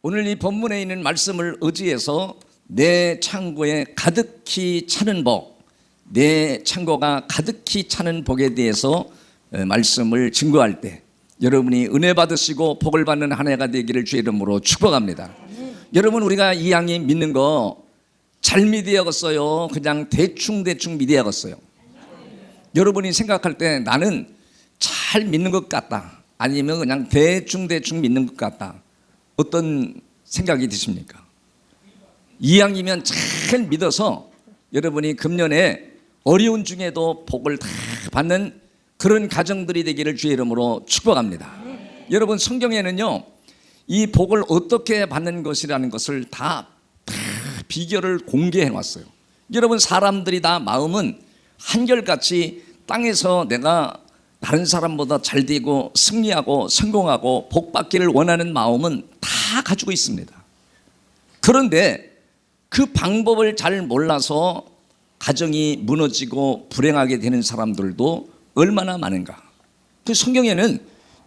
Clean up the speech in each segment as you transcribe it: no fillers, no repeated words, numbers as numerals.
오늘 이 본문에 있는 말씀을 의지해서 내 창고에 가득히 차는 복, 내 창고가 가득히 차는 복에 대해서 말씀을 증거할 때 여러분이 은혜 받으시고 복을 받는 한 해가 되기를 주의 이름으로 축복합니다. 여러분, 우리가 이 양이 믿는 거 잘 믿어야겠어요? 그냥 대충 믿어야겠어요? 여러분이 생각할 때 나는 잘 믿는 것 같다, 아니면 그냥 대충 믿는 것 같다, 어떤 생각이 드십니까? 이왕이면 잘 믿어서 여러분이 금년에 어려운 중에도 복을 다 받는 그런 가정들이 되기를 주의 이름으로 축복합니다. 여러분, 성경에는요 이 복을 어떻게 받는 것이라는 것을 다 비결을 공개해 놨어요. 여러분, 사람들이 다 마음은 한결같이 땅에서 내가 다른 사람보다 잘 되고 승리하고 성공하고 복 받기를 원하는 마음은 다 가지고 있습니다. 그런데 그 방법을 잘 몰라서 가정이 무너지고 불행하게 되는 사람들도 얼마나 많은가. 그 성경에는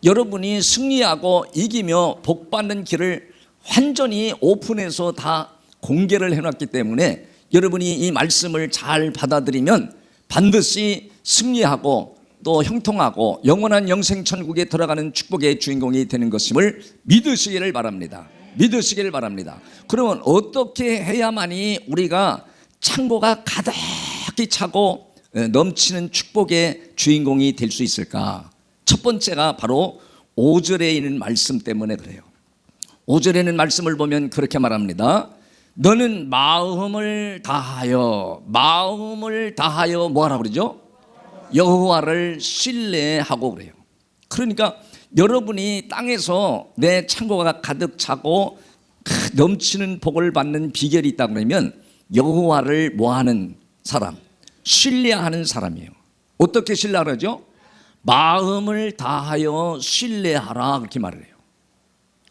여러분이 승리하고 이기며 복 받는 길을 완전히 오픈해서 다 공개를 해놨기 때문에 여러분이 이 말씀을 잘 받아들이면 반드시 승리하고 또 형통하고 영원한 영생천국에 들어가는 축복의 주인공이 되는 것임을 믿으시기를 바랍니다. 믿으시기를 바랍니다. 그러면 어떻게 해야만이 우리가 창고가 가득히 차고 넘치는 축복의 주인공이 될 수 있을까? 첫 번째가 바로 5절에 있는 말씀 때문에 그래요. 5절에 있는 말씀을 보면 그렇게 말합니다. 너는 마음을 다하여 뭐하라고 그러죠? 여호와를 신뢰하고 그래요. 그러니까 여러분이 땅에서 내 창고가 가득 차고 넘치는 복을 받는 비결이 있다고 그러면 여호와를 뭐하는 사람, 신뢰하는 사람이에요. 어떻게 신뢰하죠? 마음을 다하여 신뢰하라, 그렇게 말을 해요.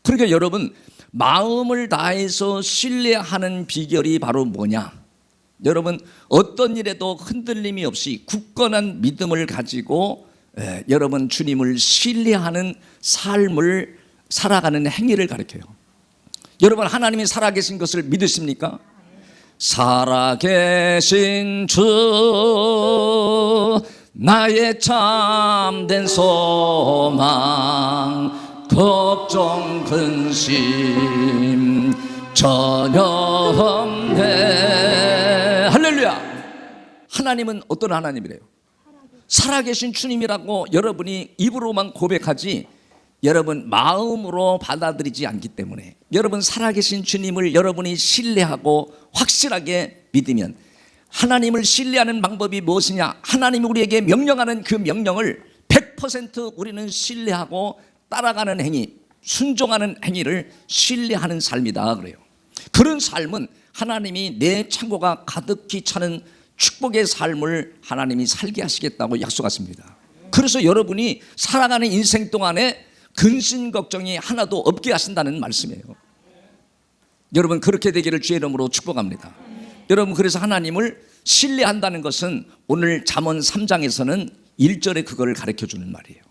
그러니까 여러분, 마음을 다해서 신뢰하는 비결이 바로 뭐냐? 여러분, 어떤 일에도 흔들림이 없이 굳건한 믿음을 가지고 여러분 주님을 신뢰하는 삶을 살아가는 행위를 가르쳐요. 여러분, 하나님이 살아계신 것을 믿으십니까? 살아계신 주 나의 참된 소망, 걱정 근심 전혀 없네. 할렐루야. 하나님은 어떤 하나님이래요? 살아계신 주님이라고 여러분이 입으로만 고백하지 여러분 마음으로 받아들이지 않기 때문에, 여러분 살아계신 주님을 여러분이 신뢰하고 확실하게 믿으면, 하나님을 신뢰하는 방법이 무엇이냐? 하나님이 우리에게 명령하는 그 명령을 100% 우리는 신뢰하고 따라가는 행위, 순종하는 행위를 신뢰하는 삶이다 그래요. 그런 삶은 하나님이 내 창고가 가득히 차는 축복의 삶을 하나님이 살게 하시겠다고 약속하십니다. 그래서 여러분이 살아가는 인생 동안에 근심 걱정이 하나도 없게 하신다는 말씀이에요. 여러분, 그렇게 되기를 주의 이름으로 축복합니다. 여러분, 그래서 하나님을 신뢰한다는 것은 오늘 잠언 3장에서는 1절에 그걸 가르쳐주는 말이에요.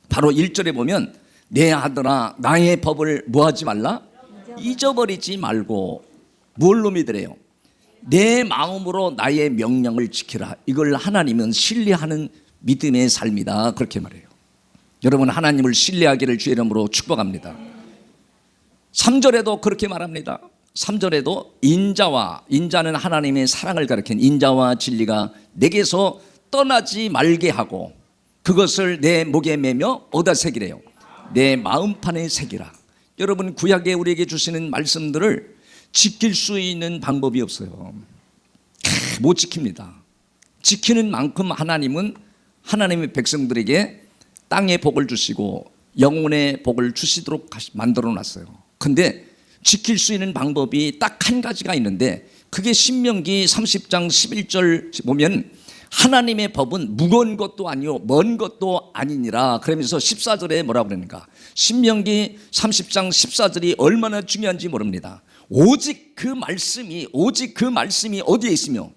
바로 1절에 보면 내 아들아 나의 법을 뭐하지 말라? 잊어버리지 말고. 뭘로 믿으래요? 내 마음으로 나의 명령을 지키라. 이걸 하나님은 신뢰하는 믿음의 삶이다, 그렇게 말해요. 여러분, 하나님을 신뢰하기를 주의 이름으로 축복합니다. 3절에도 그렇게 말합니다. 3절에도 인자는 하나님의 사랑을 가리킨 인자와 진리가 내게서 떠나지 말게 하고 그것을 내 목에 매며 어디다 새기래요? 내 마음판에 새기라. 여러분, 구약에 우리에게 주시는 말씀들을 지킬 수 있는 방법이 없어요. 못 지킵니다. 지키는 만큼 하나님은 하나님의 백성들에게 땅의 복을 주시고 영혼의 복을 주시도록 만들어 놨어요. 근데 지킬 수 있는 방법이 딱 한 가지가 있는데, 그게 신명기 30장 11절 보면 하나님의 법은 무거운 것도 아니요 먼 것도 아니니라. 그러면서 14절에 뭐라고 그러는가? 신명기 30장 14절이 얼마나 중요한지 모릅니다. 오직 그 말씀이 어디에 있으며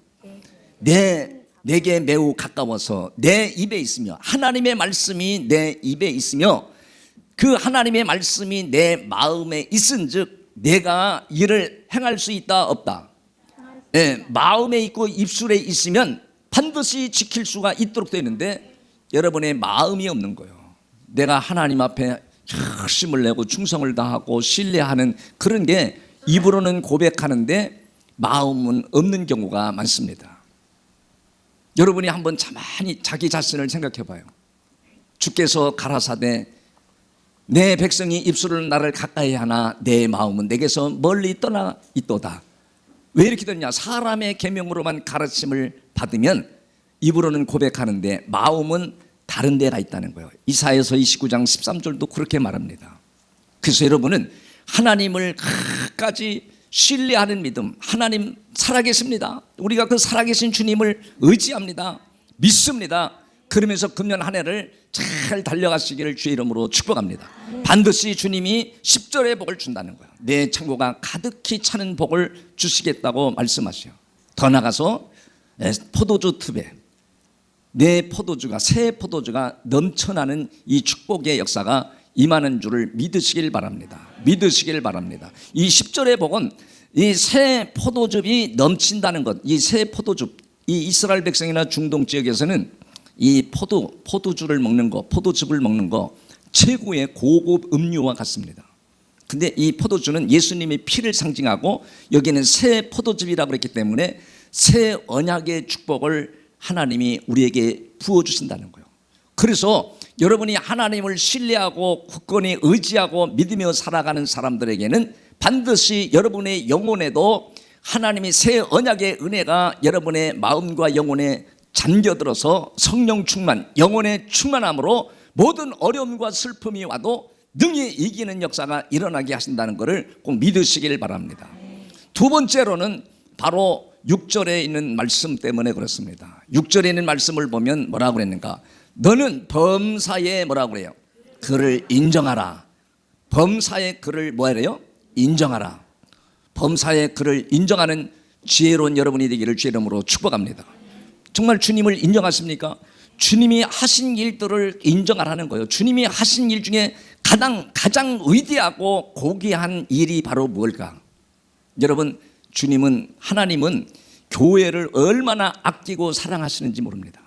내게 매우 가까워서 내 입에 있으며, 하나님의 말씀이 내 입에 있으며 그 하나님의 말씀이 내 마음에 있은즉 내가 이를 행할 수 있다 없다? 예, 마음에 있고 입술에 있으면 반드시 지킬 수가 있도록 되는데 여러분의 마음이 없는 거예요. 내가 하나님 앞에 열심을 내고 충성을 다하고 신뢰하는 그런 게 입으로는 고백하는데 마음은 없는 경우가 많습니다. 여러분이 한번 가만히 자기 자신을 생각해 봐요. 주께서 가라사대 내 백성이 입술을 나를 가까이 하나 내 마음은 내게서 멀리 떠나 있도다. 왜 이렇게 되냐? 사람의 계명으로만 가르침을 받으면 입으로는 고백하는데 마음은 다른 데가 있다는 거예요. 이사야서 29장 13절도 그렇게 말합니다. 그래서 여러분은 하나님을 끝까지 신뢰하는 믿음, 하나님 살아계십니다. 우리가 그 살아계신 주님을 의지합니다. 믿습니다. 그러면서 금년 한 해를 잘 달려가시기를 주의 이름으로 축복합니다. 반드시 주님이 10절의 복을 준다는 거예요. 내 창고가 가득히 차는 복을 주시겠다고 말씀하셔요. 더 나가서 포도주 즙에 내 포도주가 새 포도주가 넘쳐나는 이 축복의 역사가 임하는 줄을 믿으시길 바랍니다. 믿으시길 바랍니다. 이 10절의 복은 이 새 포도즙이 넘친다는 것, 이 새 포도즙, 이 이스라엘 백성이나 중동 지역에서는 이 포도주를 먹는 거, 포도즙을 먹는 거 최고의 고급 음료와 같습니다. 근데 이 포도주는 예수님의 피를 상징하고 여기는 새 포도즙이라고 그랬기 때문에 새 언약의 축복을 하나님이 우리에게 부어주신다는 거예요. 그래서 여러분이 하나님을 신뢰하고 굳건히 의지하고 믿으며 살아가는 사람들에게는 반드시 여러분의 영혼에도 하나님이 새 언약의 은혜가 여러분의 마음과 영혼에 잠겨들어서 성령 충만, 영혼의 충만함으로 모든 어려움과 슬픔이 와도 능히 이기는 역사가 일어나게 하신다는 것을 꼭 믿으시길 바랍니다. 두 번째로는 바로 6절에 있는 말씀 때문에 그렇습니다. 6절에 있는 말씀을 보면 뭐라고 그랬는가? 너는 범사에 뭐라고 그래요? 그를 인정하라. 범사의 그를 뭐래요? 인정하라. 범사의 그를 인정하는 지혜로운 여러분이 되기를 주의 이름으로 축복합니다. 정말 주님을 인정하십니까? 주님이 하신 일들을 인정하라는 거예요. 주님이 하신 일 중에 가장 위대하고 고귀한 일이 바로 무엇일까? 여러분, 하나님은 교회를 얼마나 아끼고 사랑하시는지 모릅니다.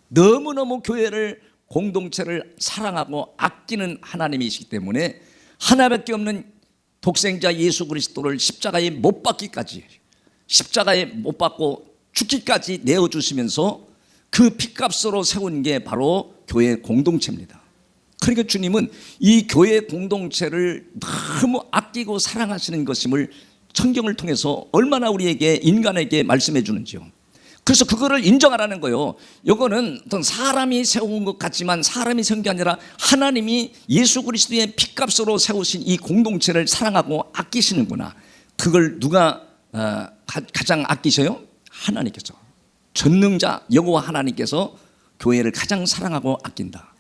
너무너무 교회를, 공동체를 사랑하고 아끼는 하나님이시기 때문에 하나밖에 없는 독생자 예수 그리스도를 십자가에 못 박기까지, 십자가에 못 박고 죽기까지 내어주시면서 그 피값으로 세운 게 바로 교회 공동체입니다. 그러니까 주님은 이 교회 공동체를 너무 아끼고 사랑하시는 것임을 성경을 통해서 얼마나 우리에게, 인간에게 말씀해 주는지요. 그래서 그거를 인정하라는 거예요. 이거는 어떤 사람이 세운 것 같지만 사람이 세운 게 아니라 하나님이 예수 그리스도의 피값으로 세우신 이 공동체를 사랑하고 아끼시는구나. 그걸 누가 가장 아끼셔요? 하나님께서. 전능자 여호와 하나님께서 교회를 가장 사랑하고 아낀다.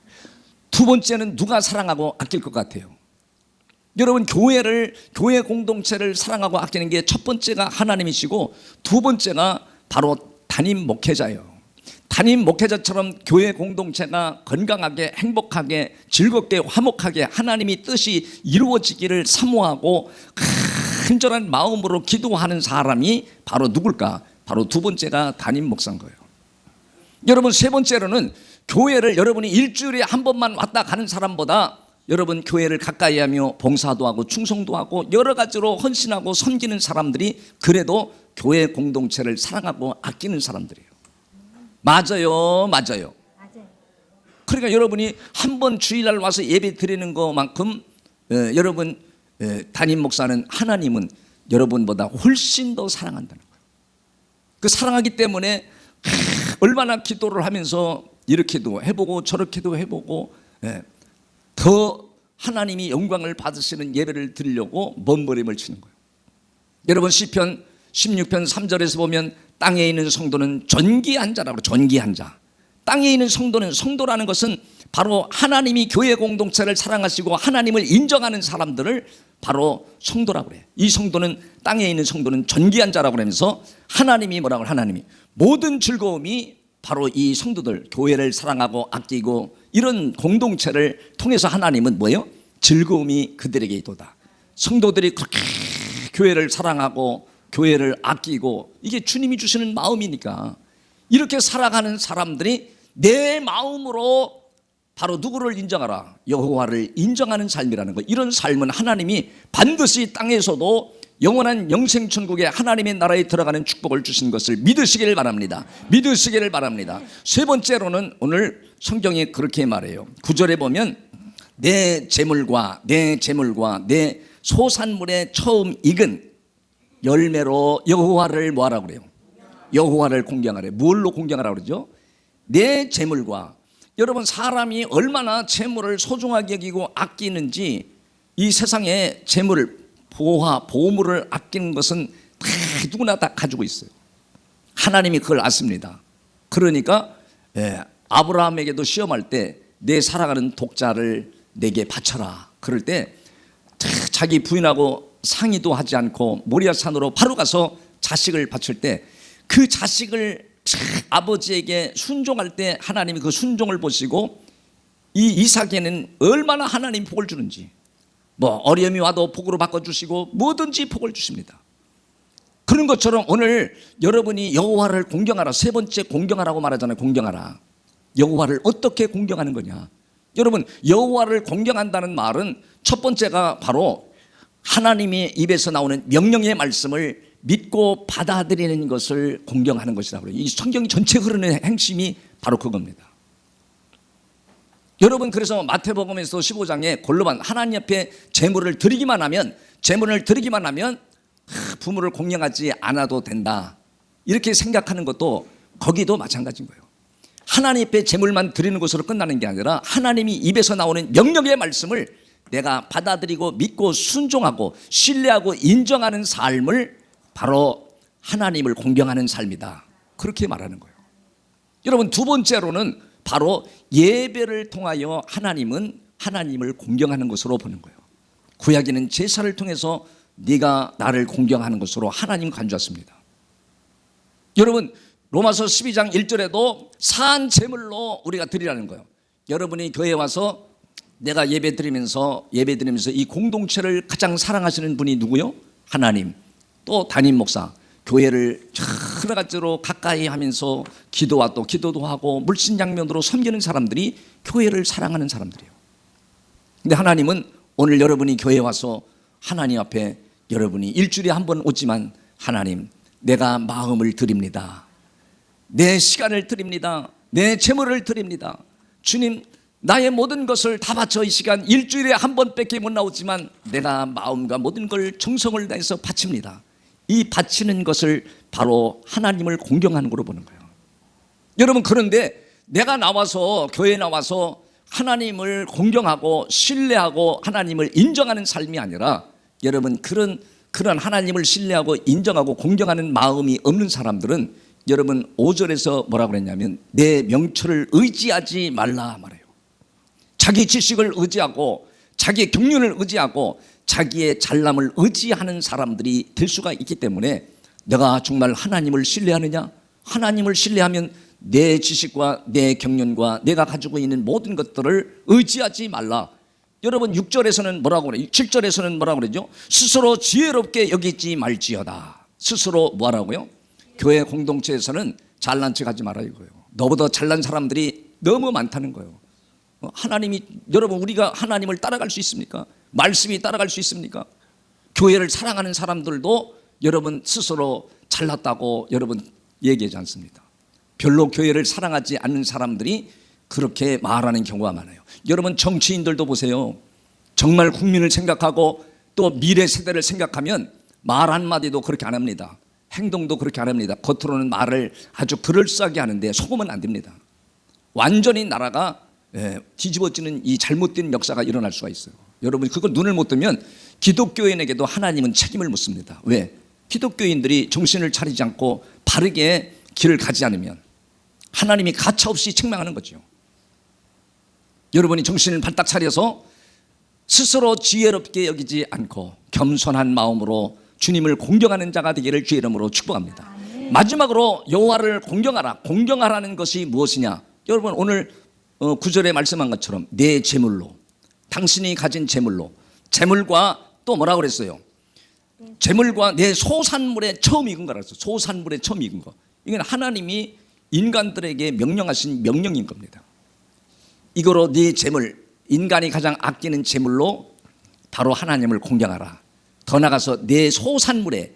두 번째는 누가 사랑하고 아낄 것 같아요? 여러분, 교회 공동체를 사랑하고 아끼는 게 첫 번째가 하나님이시고 두 번째가 바로 담임 목회자예요. 담임 목회자처럼 교회 공동체가 건강하게, 행복하게, 즐겁게, 화목하게 하나님의 뜻이 이루어지기를 사모하고 간절한 마음으로 기도하는 사람이 바로 누굴까? 바로 두 번째가 담임 목사인 거예요. 여러분, 세 번째로는 교회를 여러분이 일주일에 한 번만 왔다 가는 사람보다 여러분 교회를 가까이 하며 봉사도 하고 충성도 하고 여러 가지로 헌신하고 섬기는 사람들이 그래도 교회 공동체를 사랑하고 아끼는 사람들이에요. 맞아요. 그러니까 여러분이 한 번 주일날 와서 예배 드리는 것만큼 여러분 담임 목사는, 하나님은 여러분보다 훨씬 더 사랑한다는 거예요. 그 사랑하기 때문에 얼마나 기도를 하면서 이렇게도 해보고 저렇게도 해보고 더 하나님이 영광을 받으시는 예배를 드리려고 몸부림을 치는 거예요. 여러분, 시편 16편 3절에서 보면 땅에 있는 성도는 존귀한 자라고 그래요. 존귀한 자. 땅에 있는 성도라는 것은 바로 하나님이 교회 공동체를 사랑하시고 하나님을 인정하는 사람들을 바로 성도라고 그래요. 이 성도는, 땅에 있는 성도는 존귀한 자라고 그러면서 하나님이 뭐라고 해요? 하나님이 모든 즐거움이 바로 이 성도들, 교회를 사랑하고 아끼고 이런 공동체를 통해서 하나님은 뭐예요? 즐거움이 그들에게 있도다. 성도들이 그렇게 교회를 사랑하고 교회를 아끼고 이게 주님이 주시는 마음이니까 이렇게 살아가는 사람들이 내 마음으로 바로 누구를 인정하라? 여호와를 인정하는 삶이라는 거. 이런 삶은 하나님이 반드시 땅에서도 영원한 영생천국에 하나님의 나라에 들어가는 축복을 주신 것을 믿으시기를 바랍니다. 믿으시기를 바랍니다. 세 번째로는 오늘 성경이 그렇게 말해요. 9절에 보면 내 재물과 내 소산물의 처음 익은 열매로 여호와를 뭐하라고 그래요? 여호와를 공경하래. 뭘로 공경하라고 그러죠? 내 재물과. 여러분, 사람이 얼마나 재물을 소중하게 여기고 아끼는지 이 세상에 재물을 보물을 아끼는 것은 다 누구나 다 가지고 있어요. 하나님이 그걸 아십니다. 그러니까 아브라함에게도 시험할 때 내 살아가는 독자를 내게 바쳐라. 그럴 때 자기 부인하고 상의도 하지 않고 모리아 산으로 바로 가서 자식을 바칠 때 그 자식을 아버지에게 순종할 때 하나님이 그 순종을 보시고 이 이삭에는 얼마나 하나님 복을 주는지, 뭐 어려움이 와도 복으로 바꿔주시고 뭐든지 복을 주십니다. 그런 것처럼 오늘 여러분이 여호와를 공경하라. 세 번째 공경하라고 말하잖아요. 공경하라. 여호와를 어떻게 공경하는 거냐? 여러분, 여호와를 공경한다는 말은 첫 번째가 바로 하나님의 입에서 나오는 명령의 말씀을 믿고 받아들이는 것을 공경하는 것이라고 그래요. 이 성경 전체 흐르는 핵심이 바로 그겁니다. 여러분, 그래서 마태복음에서 15장에 골로만 하나님 앞에 재물을 드리기만 하면 부모를 공경하지 않아도 된다, 이렇게 생각하는 것도 거기도 마찬가지인 거예요. 하나님 앞에 재물만 드리는 것으로 끝나는 게 아니라 하나님이 입에서 나오는 명령의 말씀을 내가 받아들이고 믿고 순종하고 신뢰하고 인정하는 삶을 바로 하나님을 공경하는 삶이다, 그렇게 말하는 거예요. 여러분, 두 번째로는 바로 예배를 통하여 하나님을 공경하는 것으로 보는 거예요. 구약에는 제사를 통해서 네가 나를 공경하는 것으로 하나님 간주했습니다. 여러분, 로마서 12장 1절에도 산 제물로 우리가 드리라는 거예요. 여러분이 교회에 와서 내가 예배드리면서 이 공동체를 가장 사랑하시는 분이 누구요? 하나님. 또 담임 목사, 교회를 여러 가지로 가까이 하면서 기도도 하고 물신양면으로 섬기는 사람들이 교회를 사랑하는 사람들이에요. 근데 하나님은 오늘 여러분이 교회에 와서 하나님 앞에 여러분이 일주일에 한 번 오지만 하나님, 내가 마음을 드립니다. 내 시간을 드립니다. 내 재물을 드립니다. 주님, 나의 모든 것을 다 바쳐 이 시간 일주일에 한 번밖에 못 나오지만 내가 마음과 모든 걸 정성을 다해서 바칩니다. 이 바치는 것을 바로 하나님을 공경하는 거로 보는 거예요. 여러분, 그런데 내가 나와서 교회에 나와서 하나님을 공경하고 신뢰하고 하나님을 인정하는 삶이 아니라 여러분, 그런 하나님을 신뢰하고 인정하고 공경하는 마음이 없는 사람들은 여러분 5절에서 뭐라고 그랬냐면 내 명철을 의지하지 말라 말해요. 자기 지식을 의지하고 자기의 경륜을 의지하고 자기의 잘남을 의지하는 사람들이 될 수가 있기 때문에 내가 정말 하나님을 신뢰하느냐? 하나님을 신뢰하면 내 지식과 내 경륜과 내가 가지고 있는 모든 것들을 의지하지 말라. 여러분 6절에서는 뭐라고 그래요? 7절에서는 뭐라고 그러죠? 스스로 지혜롭게 여기지 말지어다. 스스로 뭐하라고요? 교회 공동체에서는 잘난 척하지 말아 이거예요. 너보다 잘난 사람들이 너무 많다는 거예요. 하나님이, 여러분, 우리가 하나님을 따라갈 수 있습니까? 말씀이 따라갈 수 있습니까? 교회를 사랑하는 사람들도 여러분 스스로 잘났다고 여러분 얘기하지 않습니다. 별로 교회를 사랑하지 않는 사람들이 그렇게 말하는 경우가 많아요. 여러분, 정치인들도 보세요. 정말 국민을 생각하고 또 미래 세대를 생각하면 말 한마디도 그렇게 안 합니다. 행동도 그렇게 안 합니다. 겉으로는 말을 아주 그럴싸하게 하는데 속으면 안 됩니다. 완전히 나라가 뒤집어지는 이 잘못된 역사가 일어날 수가 있어요. 여러분, 그걸 눈을 못 뜨면 기독교인에게도 하나님은 책임을 묻습니다. 왜? 기독교인들이 정신을 차리지 않고 바르게 길을 가지 않으면 하나님이 가차없이 책망하는 거죠. 여러분이 정신을 발딱 차려서 스스로 지혜롭게 여기지 않고 겸손한 마음으로 주님을 공경하는 자가 되기를 주의 이름으로 축복합니다. 마지막으로 여호와를 공경하라. 공경하라는 것이 무엇이냐? 여러분, 오늘 9절에 말씀한 것처럼 내 재물로, 당신이 가진 재물로, 재물과 또 뭐라고 그랬어요? 재물과 내 소산물에 처음 익은 거라고 했어요. 소산물에 처음 익은 거. 이건 하나님이 인간들에게 명령하신 명령인 겁니다. 이거로 네 재물, 인간이 가장 아끼는 재물로 바로 하나님을 공경하라. 더 나가서 내 소산물의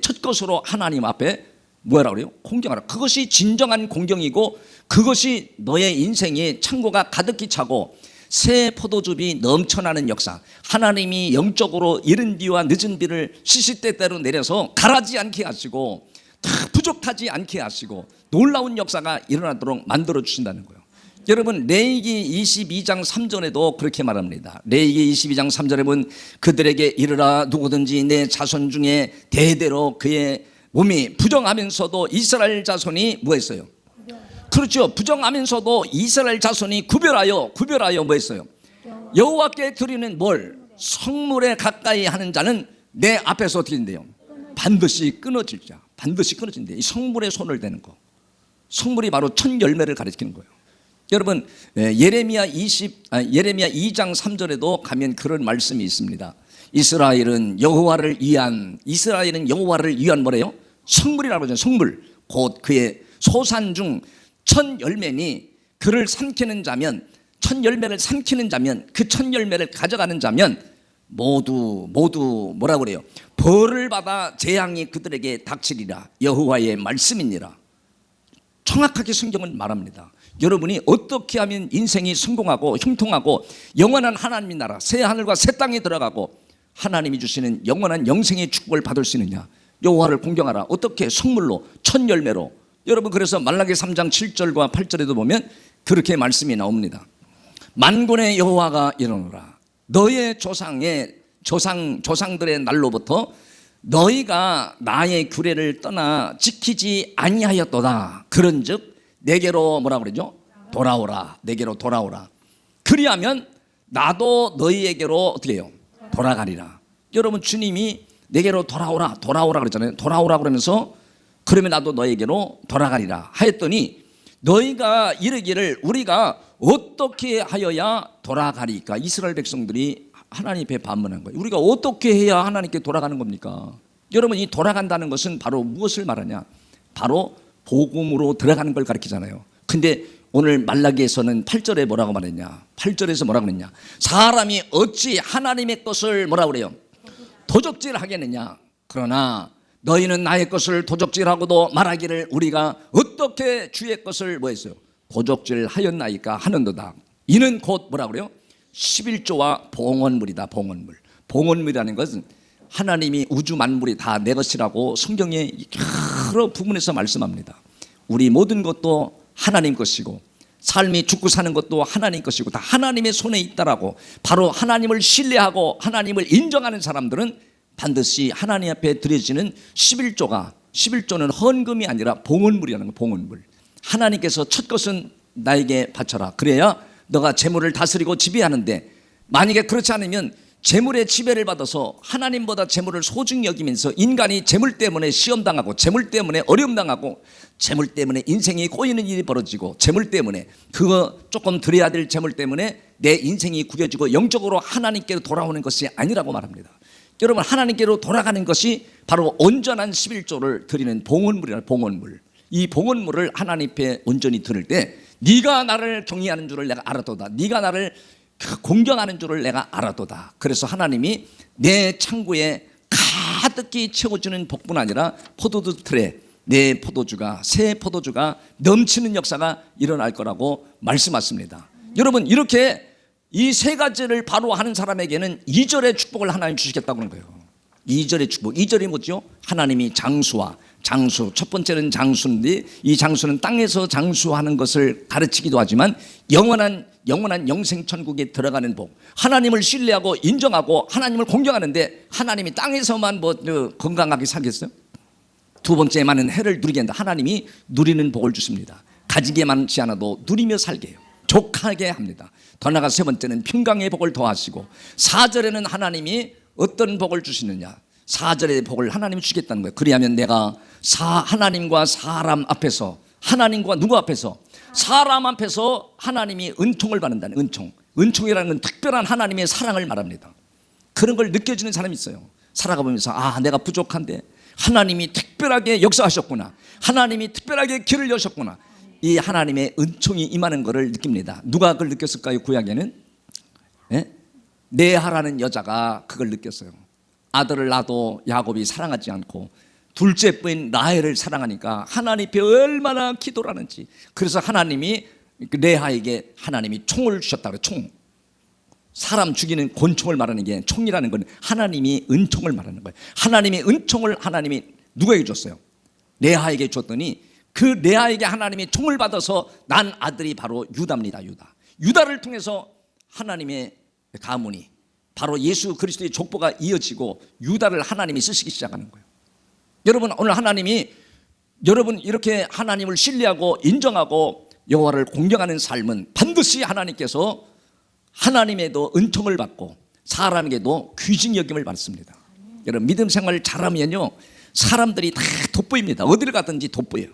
첫 것으로 하나님 앞에 뭐라고 그래요? 공경하라. 그것이 진정한 공경이고, 그것이 너의 인생에 창고가 가득히 차고 새 포도즙이 넘쳐나는 역사, 하나님이 영적으로 이른 비와 늦은 비를 시시때때로 내려서 가라지 않게 하시고 다 부족하지 않게 하시고 놀라운 역사가 일어나도록 만들어 주신다는 거예요. 여러분, 레위기 22장 3절에도 그렇게 말합니다. 레위기 22장 3절에 보면 그들에게 이르라, 누구든지 내 자손 중에 대대로 그의 몸이 부정하면서도 이스라엘 자손이 뭐 했어요? 그렇죠. 부정하면서도 이스라엘 자손이 구별하여 뭐 했어요? 여호와께 드리는 뭘? 성물에 가까이 하는 자는 내 앞에서 어떻게 된대요? 반드시 끊어질 자, 반드시 끊어진대. 이 성물에 손을 대는 거, 성물이 바로 첫 열매를 가리키는 거예요. 여러분, 예레미야 2장 3절에도 가면 그런 말씀이 있습니다. 이스라엘은 여호와를 위한 뭐래요? 성물이라고 하죠. 성물, 곧 그의 소산 중 첫 열매니 그를 삼키는 자면, 첫 열매를 삼키는 자면, 그 첫 열매를 가져가는 자면 모두 뭐라고 그래요? 벌을 받아 재앙이 그들에게 닥치리라. 여호와의 말씀이니라. 정확하게 성경은 말합니다. 여러분이 어떻게 하면 인생이 성공하고 형통하고 영원한 하나님의 나라, 새 하늘과 새 땅에 들어가고 하나님이 주시는 영원한 영생의 축복을 받을 수 있느냐? 여호와를 공경하라. 어떻게? 성물로, 첫 열매로. 여러분, 그래서 말라기 3장 7절과 8절에도 보면 그렇게 말씀이 나옵니다. 만군의 여호와가 이르노라. 너의 조상들의 날로부터 너희가 나의 규례를 떠나 지키지 아니하였도다. 그런즉 내게로 뭐라고 그러죠? 돌아오라. 내게로 돌아오라. 그리하면 나도 너희에게로 어떻게 해요? 돌아가리라. 여러분, 주님이 내게로 돌아오라 그랬잖아요. 돌아오라 그러면서 그러면 나도 너에게로 돌아가리라 하였더니 너희가 이르기를 우리가 어떻게 하여야 돌아가리까? 이스라엘 백성들이 하나님 앞에 반문한 거예요. 우리가 어떻게 해야 하나님께 돌아가는 겁니까? 여러분, 이 돌아간다는 것은 바로 무엇을 말하냐? 바로 복음으로 들어가는 걸 가르치잖아요. 근데 오늘 말라기에서는 8절에 뭐라고 말했냐? 8절에서 뭐라고 그랬냐? 사람이 어찌 하나님의 것을 뭐라고 그래요? 도적질 하겠느냐? 그러나 너희는 나의 것을 도적질하고도 말하기를 우리가 어떻게 주의 것을 뭐 했어요? 도적질 하였나이까 하는도다. 이는 곧 뭐라고 그래요? 11조와 봉헌물이다. 봉헌물이라는 것은 하나님이 우주 만물이 다 내 것이라고 성경의 여러 부분에서 말씀합니다. 우리 모든 것도 하나님 것이고 삶이 죽고 사는 것도 하나님 것이고 다 하나님의 손에 있다라고, 바로 하나님을 신뢰하고 하나님을 인정하는 사람들은 반드시 하나님 앞에 드려지는 11조는 헌금이 아니라 봉헌물이라는 거. 봉헌물. 하나님께서 첫 것은 나에게 바쳐라. 그래야 너가 재물을 다스리고 지배하는데, 만약에 그렇지 않으면 재물의 지배를 받아서 하나님보다 재물을 소중히 여기면서 인간이 재물 때문에 시험당하고, 재물 때문에 어려움당하고, 재물 때문에 인생이 꼬이는 일이 벌어지고, 재물 때문에 그거 조금 드려야 될 재물 때문에 내 인생이 구겨지고 영적으로 하나님께로 돌아오는 것이 아니라고 말합니다. 여러분, 하나님께로 돌아가는 것이 바로 온전한 11조를 드리는 봉헌물이라. 봉헌물. 이 봉헌물을 하나님 앞에 온전히 드릴 때 네가 나를 경외하는 줄을 내가 알아도다. 네가 나를 공경하는 줄을 내가 알아도다. 그래서 하나님이 내 창고에 가득히 채워주는 복뿐 아니라 포도주 틀에 내 포도주가, 새 포도주가 넘치는 역사가 일어날 거라고 말씀하십니다. 여러분, 이렇게 이 세 가지를 바로 하는 사람에게는 2절의 축복을 하나님 주시겠다고 하는 거예요. 2절의 축복. 2절이 뭐죠? 하나님이 장수. 첫 번째는 장수인데, 이 장수는 땅에서 장수하는 것을 가르치기도 하지만 영원한 영생 천국에 들어가는 복. 하나님을 신뢰하고 인정하고 하나님을 공경하는데 하나님이 땅에서만 건강하게 살겠어요? 두 번째, 많은 해를 누리게 한다. 하나님이 누리는 복을 주십니다. 가지게 많지 않아도 누리며 살게 해요. 족하게 합니다. 더 나아가 세 번째는 평강의 복을 더하시고, 4절에는 하나님이 어떤 복을 주시느냐? 4절의 복을 하나님이 주겠다는 거예요. 그리하면 내가 하나님과 사람 앞에서, 하나님과 누구 앞에서? 사람 앞에서 하나님이 은총을 받는다는, 은총. 은총이라는 건 특별한 하나님의 사랑을 말합니다. 그런 걸 느껴지는 사람이 있어요. 살아가보면서 아, 내가 부족한데 하나님이 특별하게 역사하셨구나, 하나님이 특별하게 길을 여셨구나, 이 하나님의 은총이 임하는 것을 느낍니다. 누가 그걸 느꼈을까요? 구약에는 레아라는 여자가 그걸 느꼈어요. 아들을 낳아도 야곱이 사랑하지 않고 둘째 부인 라헬을 사랑하니까 하나님 앞에 얼마나 기도를 하는지. 그래서 하나님이 레아에게 하나님이 총을 주셨다 그래요. 총. 사람 죽이는 권총을 말하는 게 총이라는 건 하나님이 은총을 말하는 거예요. 하나님의 은총을 하나님이 누구에게 줬어요? 레아에게 줬더니 그 레아에게 하나님이 총을 받아서 난 아들이 바로 유다입니다. 유다를 통해서 하나님의 가문이 바로 예수 그리스도의 족보가 이어지고 유다를 하나님이 쓰시기 시작하는 거예요. 여러분, 오늘 하나님이 여러분 이렇게 하나님을 신뢰하고 인정하고 여호와를 공경하는 삶은 반드시 하나님께서 하나님에도 은총을 받고 사람에게도 귀중 여김을 받습니다. 여러분, 믿음 생활을 잘하면요 사람들이 다 돋보입니다. 어디를 가든지 돋보여요.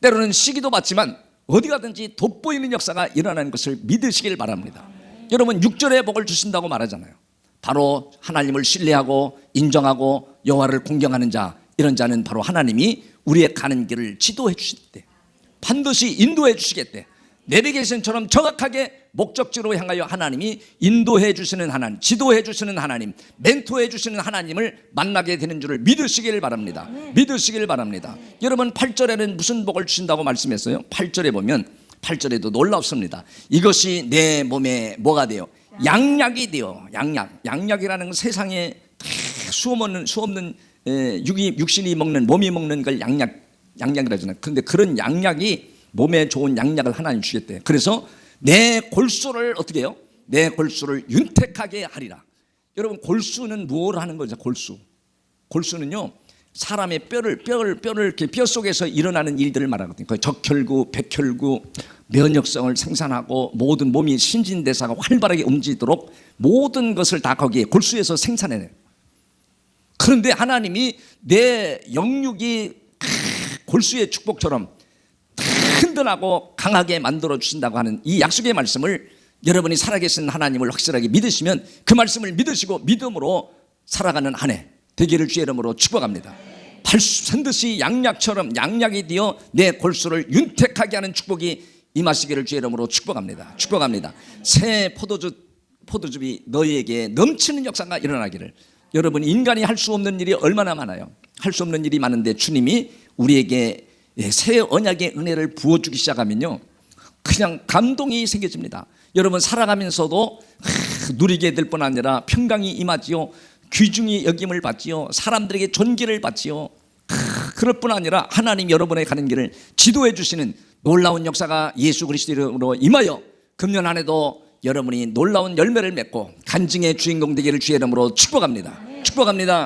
때로는 시기도 받지만 어디 가든지 돋보이는 역사가 일어나는 것을 믿으시길 바랍니다. 여러분, 6절의 복을 주신다고 말하잖아요. 바로 하나님을 신뢰하고 인정하고 여호와를 공경하는 자, 이런 자는 바로 하나님이 우리의 가는 길을 지도해 주시겠대. 반드시 인도해 주시겠대. 내비게이션처럼 정확하게 목적지로 향하여 하나님이 인도해 주시는 하나님, 지도해 주시는 하나님, 멘토해 주시는 하나님을 만나게 되는 줄을 믿으시길 바랍니다. 믿으시길 바랍니다. 여러분, 8절에는 무슨 복을 주신다고 말씀했어요? 8절에 보면 8절에도 놀랍습니다. 이것이 내 몸에 뭐가 돼요? 양약이 돼요. 양약이라는 건 세상에 수 없는 육신이 먹는, 몸이 먹는 걸 양약이라 하잖아요. 그런데 그런 양약이 몸에 좋은 양약을 하나님 주셨대요. 그래서 내 골수를 어떻게 해요? 내 골수를 윤택하게 하리라. 여러분, 골수는 뭘 하는 거죠? 골수는요 사람의 뼈를 이렇게 뼈 속에서 일어나는 일들을 말하거든요. 적혈구, 백혈구, 면역성을 생산하고 모든 몸이 신진대사가 활발하게 움직이도록 모든 것을 다 거기에 골수에서 생산해내요. 그런데 하나님이 내 영육이 골수의 축복처럼 든든하고 강하게 만들어 주신다고 하는 이 약속의 말씀을 여러분이 살아계신 하나님을 확실하게 믿으시면 그 말씀을 믿으시고 믿음으로 살아가는 한 해 되기를 주의 이름으로 축복합니다. 반드시 양약처럼 양약이 되어 내 골수를 윤택하게 하는 축복이 임하시기를 주의 이름으로 축복합니다. 새 포도즙이 너희에게 넘치는 역사가 일어나기를. 여러분, 인간이 할 수 없는 일이 얼마나 많아요. 할 수 없는 일이 많은데 주님이 우리에게 새 언약의 은혜를 부어주기 시작하면요 그냥 감동이 생겨집니다. 여러분, 살아가면서도 누리게 될 뿐 아니라 평강이 임하지요, 귀중히 여김을 받지요, 사람들에게 존귀를 받지요. 그럴 뿐 아니라 하나님 여러분의 가는 길을 지도해 주시는 놀라운 역사가 예수 그리스도 이름으로 임하여 금년 한 해도 여러분이 놀라운 열매를 맺고 간증의 주인공 되기를 주의 이름으로 축복합니다.